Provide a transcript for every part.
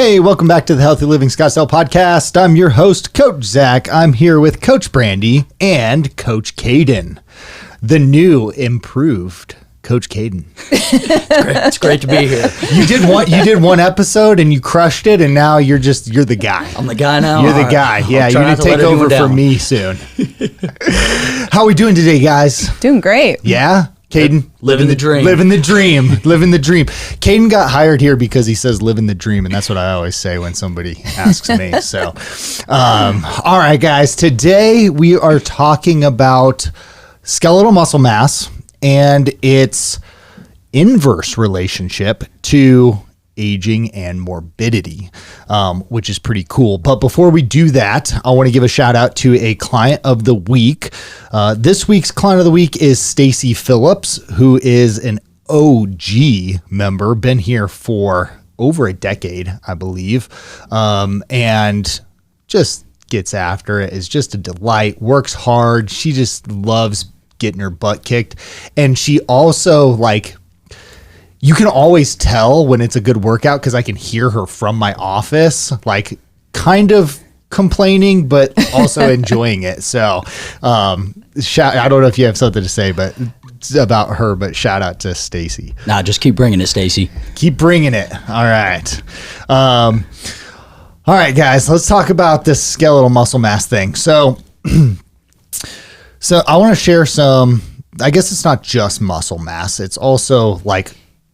Hey, welcome back to the Healthy Living Scottsdale podcast. I'm your host, Coach Zach. I'm here with Coach Brandy and Coach Caden, the new, improved Coach Caden. It's great to be here. You did one episode and you crushed it, and now you're the guy. I'm the guy now. You're the guy. Yeah, you're gonna take over for me soon. How are we doing today, guys? Doing great. Yeah. Caden, living the dream. Living the dream. Living the dream. Caden got hired here because he says living the dream, and that's what I always say when somebody asks me. So, all right, guys. Today we are talking about skeletal muscle mass and its inverse relationship to aging and morbidity, which is pretty cool. But before we do that, I want to give a shout out to a client of the week. This week's client of the week is Stacy Phillips, who is an OG member, been here for over a decade, I believe, and just gets after it, is just a delight, works hard. She just loves getting her butt kicked. And she also, you can always tell when it's a good workout because I can hear her from my office, kind of complaining, but also enjoying it. So, I don't know if you have something to say, but about her, but shout out to Stacy. Nah, just keep bringing it, Stacy. Keep bringing it. All right. All right, guys, let's talk about this skeletal muscle mass thing. So I want to share some, I guess it's not just muscle mass. It's also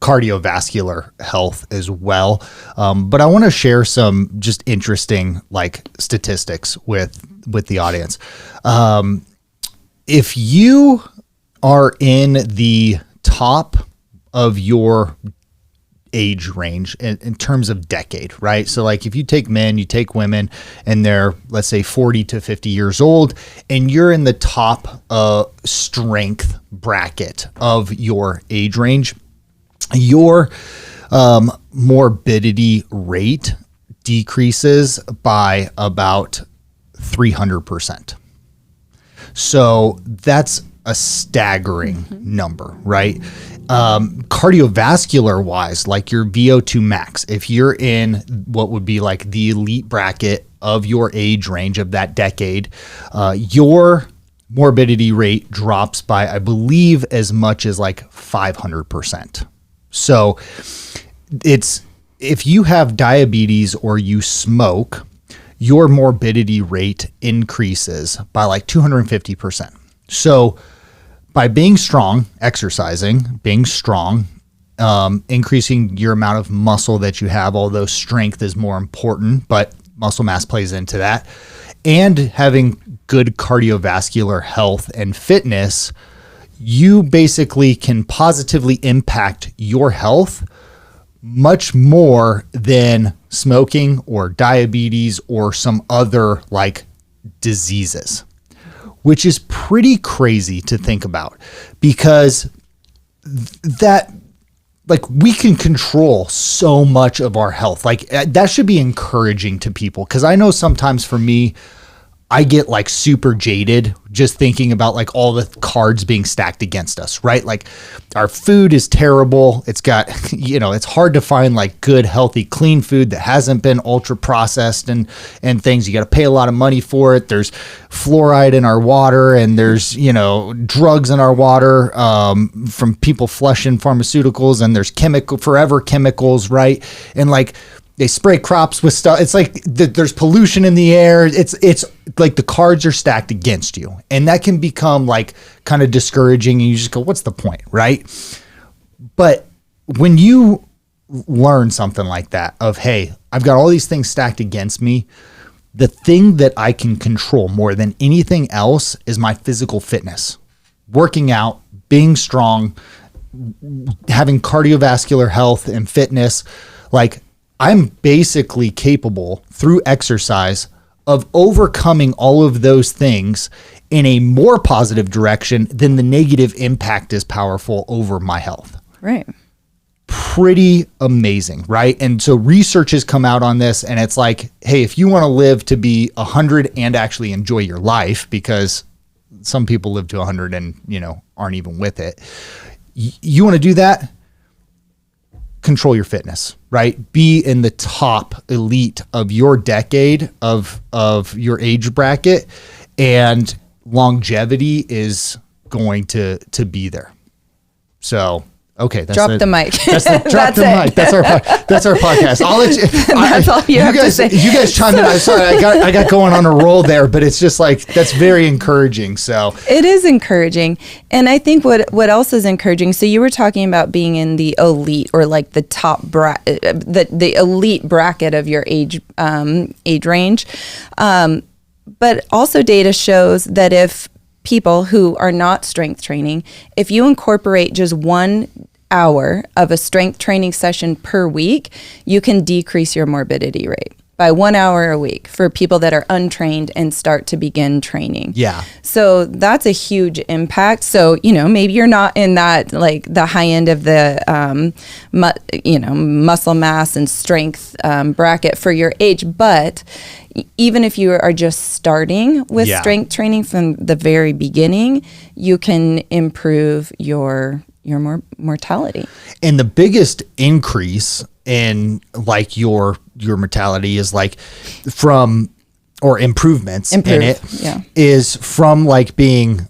cardiovascular health as well. But I want to share some just interesting statistics with the audience. If you are in the top of your age range in terms of decade, right? So if you take men, you take women, and they're, let's say 40 to 50 years old, and you're in the top strength bracket of your age range, your morbidity rate decreases by about 300%. So that's a staggering number, right? Cardiovascular wise, your VO2 max, if you're in what would be the elite bracket of your age range of that decade, your morbidity rate drops by, I believe, as much as 500%. So if you have diabetes or you smoke, your morbidity rate increases by 250%. So by being strong, exercising, being strong, increasing your amount of muscle that you have, although strength is more important, but muscle mass plays into that, and having good cardiovascular health and fitness, you basically can positively impact your health much more than smoking or diabetes or some other diseases, which is pretty crazy to think about, because that we can control so much of our health. That should be encouraging to people, because I know sometimes for me, I get super jaded just thinking about all the cards being stacked against us, right? Our food is terrible. It's got, it's hard to find good, healthy, clean food that hasn't been ultra processed and things. You got to pay a lot of money for it. There's fluoride in our water, and there's, drugs in our water from people flushing pharmaceuticals, and there's forever chemicals, right? And they spray crops with stuff. It's there's pollution in the air. It's the cards are stacked against you. And that can become kind of discouraging, and you just go, what's the point, right? But when you learn something like that of, hey, I've got all these things stacked against me, the thing that I can control more than anything else is my physical fitness. Working out, being strong, having cardiovascular health and fitness, I'm basically capable through exercise of overcoming all of those things in a more positive direction than the negative impact is powerful over my health. Right. Pretty amazing, right? And so research has come out on this, and it's hey, if you want to live to be 100 and actually enjoy your life, because some people live to 100 and, aren't even with it. You want to do that? control your fitness, right? Be in the top elite of your decade of your age bracket, and longevity is going to be there. So, okay, that's drop the mic. Drop the mic. That's our podcast. I'll let you. That's all you have to say. You guys chime in. I'm sorry, I got going on a roll there, but it's just like that's very encouraging. So it is encouraging, and I think what else is encouraging. So you were talking about being in the elite, or like the top the elite bracket of your age range, but also data shows that if people who are not strength training, if you incorporate just 1 hour of a strength training session per week, you can decrease your morbidity rate by 1 hour a week for people that are untrained and start to begin training. Yeah. So that's a huge impact. So, maybe you're not in that, like the high end of the, muscle mass and strength bracket for your age, but even if you are just starting with strength training from the very beginning, you can improve your mortality. And the biggest increase in like your mortality is like improvements in it is from like being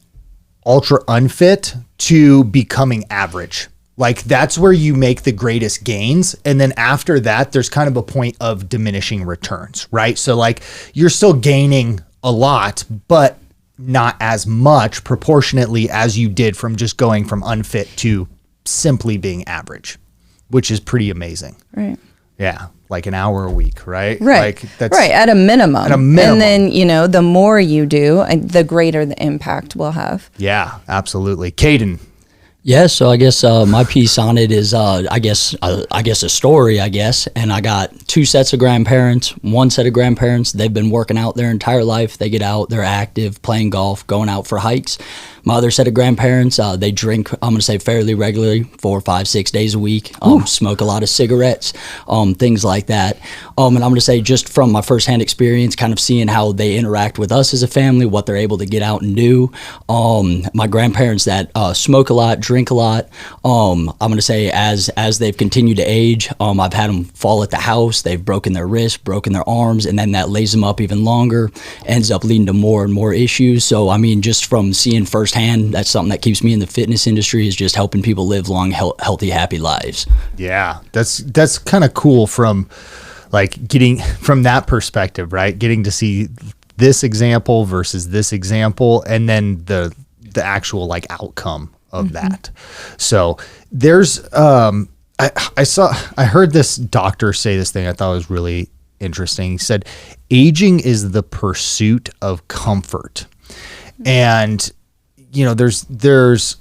ultra unfit to becoming average. Like that's where you make the greatest gains. And then after that, there's kind of a point of diminishing returns, right? So like you're still gaining a lot, but not as much proportionately as you did from just going from unfit to simply being average, which is pretty amazing. Right. Yeah. Like an hour a week, right? Right. Like that's right. At a minimum. And then, the more you do, the greater the impact we'll have. Yeah, absolutely. Caden. Yeah, so I guess my piece on it is, I guess a story, and I got 2 sets of grandparents, 1 set of grandparents, they've been working out their entire life, they get out, they're active, playing golf, going out for hikes. My other set of grandparents, they drink, I'm going to say fairly regularly, 4, 5, 6 days a week, smoke a lot of cigarettes, things like that. And I'm going to say just from my firsthand experience, kind of seeing how they interact with us as a family, what they're able to get out and do. My grandparents that smoke a lot, drink a lot, I'm going to say as they've continued to age, I've had them fall at the house, they've broken their wrists, broken their arms, and then that lays them up even longer, ends up leading to more and more issues. So, I mean, just from seeing firsthand, that's something that keeps me in the fitness industry, is just helping people live long, healthy, happy lives. Yeah, that's kind of cool from like getting from that perspective, right? Getting to see this example versus this example, and then the actual like outcome of that. So there's I heard this doctor say this thing I thought was really interesting. He said, aging is the pursuit of comfort. And there's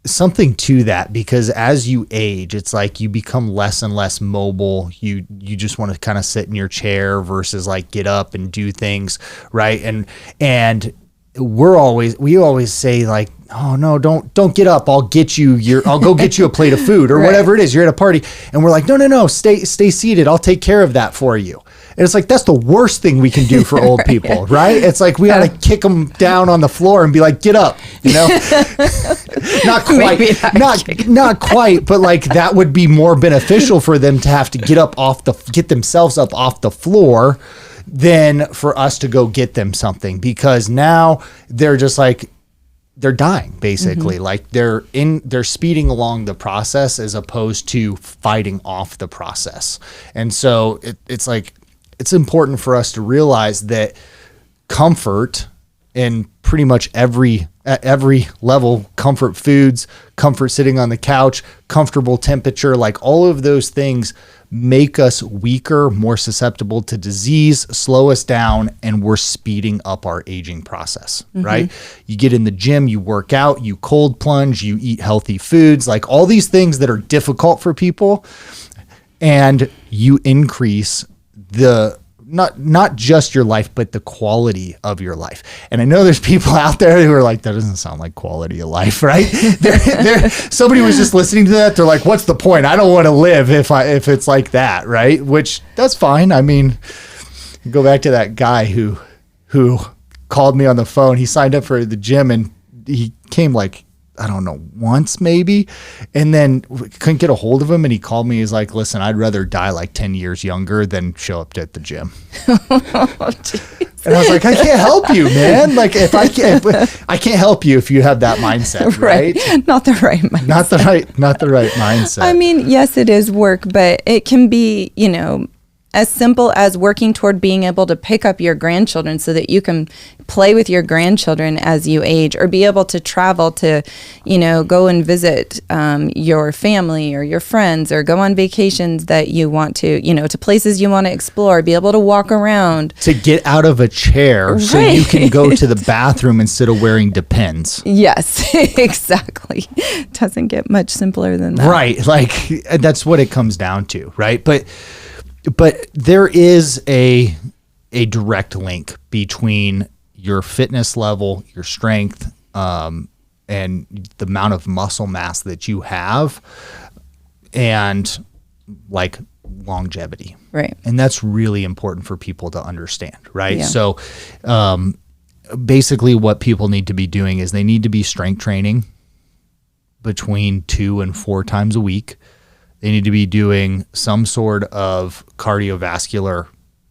something to that, because as you age, it's like you become less and less mobile. You just want to kind of sit in your chair versus like get up and do things, right? And we always say like, oh no, don't get up. I'll go get you a plate of food or whatever it is. You're at a party, and we're like, no, stay seated. I'll take care of that for you. And it's like, that's the worst thing we can do for old people, right? It's like we got to kick them down on the floor and be like, get up, Not quite, not quite, but like that would be more beneficial for them to have to get themselves up off the floor than for us to go get them something, because now they're just like, they're dying basically. Like they're speeding along the process as opposed to fighting off the process. And so it's like, it's important for us to realize that comfort in pretty much at every level, comfort foods, comfort sitting on the couch, comfortable temperature, like all of those things make us weaker, more susceptible to disease, slow us down, and we're speeding up our aging process, right? You get in the gym, you work out, you cold plunge, you eat healthy foods, like all these things that are difficult for people, and you increase the not just your life, but the quality of your life. And I know there's people out there who are like, that doesn't sound like quality of life, right? Somebody was just listening to that. They're like, what's the point? I don't want to live if it's like that, right? Which that's fine. I mean, go back to that guy who called me on the phone. He signed up for the gym and he came like I don't know, once maybe, and then couldn't get a hold of him. And he called me. He's like, listen, I'd rather die like 10 years younger than show up at the gym. And I was like, I can't help you, man. Like if I can't help you if you have that mindset, right? Not the right mindset. Not the right mindset. I mean, yes, it is work, but it can be, as simple as working toward being able to pick up your grandchildren so that you can play with your grandchildren as you age, or be able to travel to, go and visit your family or your friends, or go on vacations that you want to, to places you want to explore, be able to walk around. To get out of a chair so you can go to the bathroom instead of wearing Depends. Yes, exactly. Doesn't get much simpler than that. Right. Like that's what it comes down to, right? But there is a direct link between your fitness level, your strength, and the amount of muscle mass that you have, and like longevity. Right. And that's really important for people to understand, right? Yeah. So basically what people need to be doing is they need to be strength training between 2 and 4 times a week. They need to be doing some sort of cardiovascular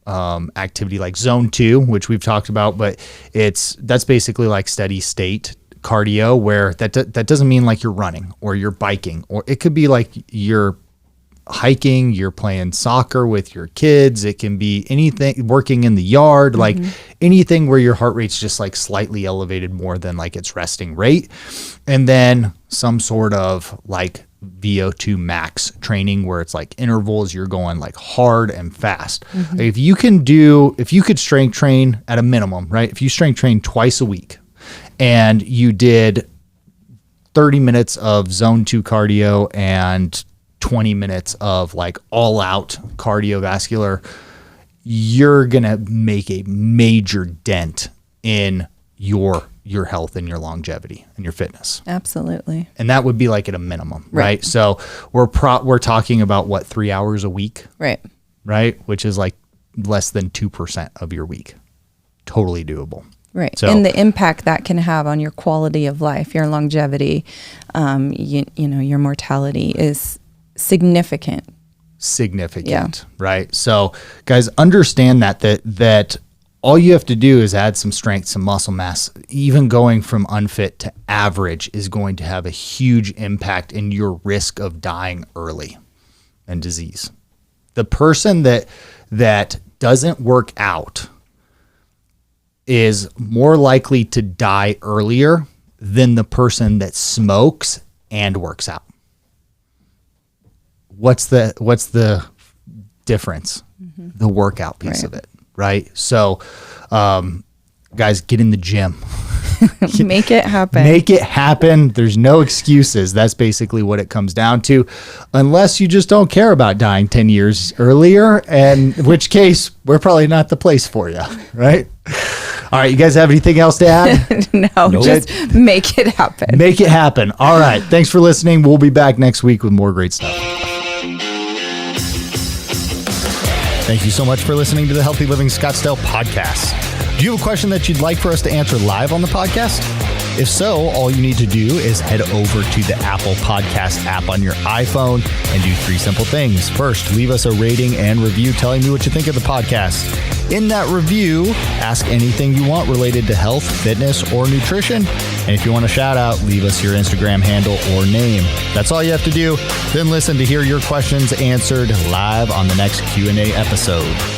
activity like zone 2, which we've talked about, but that's basically like steady state cardio, where that doesn't mean like you're running or you're biking, or it could be like you're hiking, you're playing soccer with your kids. It can be anything, working in the yard, like anything where your heart rate's just like slightly elevated more than like its resting rate. And then some sort of like VO2 max training where it's like intervals, you're going like hard and fast. If you could strength train at a minimum, right? If you strength train twice a week and you did 30 minutes of zone 2 cardio and 20 minutes of like all out cardiovascular, you're going to make a major dent in your health and your longevity and your fitness. Absolutely. And that would be like at a minimum, right? So we're talking about what, 3 hours a week, right? Which is like less than 2% of your week. Totally doable. Right. So, and the impact that can have on your quality of life, your longevity, your mortality is significant. Right? So guys, understand that all you have to do is add some strength, some muscle mass. Even going from unfit to average is going to have a huge impact in your risk of dying early and disease. The person that doesn't work out is more likely to die earlier than the person that smokes and works out. What's the difference? The workout piece of it. Right. So, guys, get in the gym. Make it happen. Make it happen. There's no excuses. That's basically what it comes down to, unless you just don't care about dying 10 years earlier, and in which case we're probably not the place for you. Right. All right. You guys have anything else to add? No, just make it happen. Make it happen. All right. Thanks for listening. We'll be back next week with more great stuff. Thank you so much for listening to the Healthy Living Scottsdale podcast. Do you have a question that you'd like for us to answer live on the podcast? If so, all you need to do is head over to the Apple Podcast app on your iPhone and do 3 simple things. First, leave us a rating and review telling me what you think of the podcast. In that review, ask anything you want related to health, fitness, or nutrition. And if you want a shout out, leave us your Instagram handle or name. That's all you have to do. Then listen to hear your questions answered live on the next Q&A episode.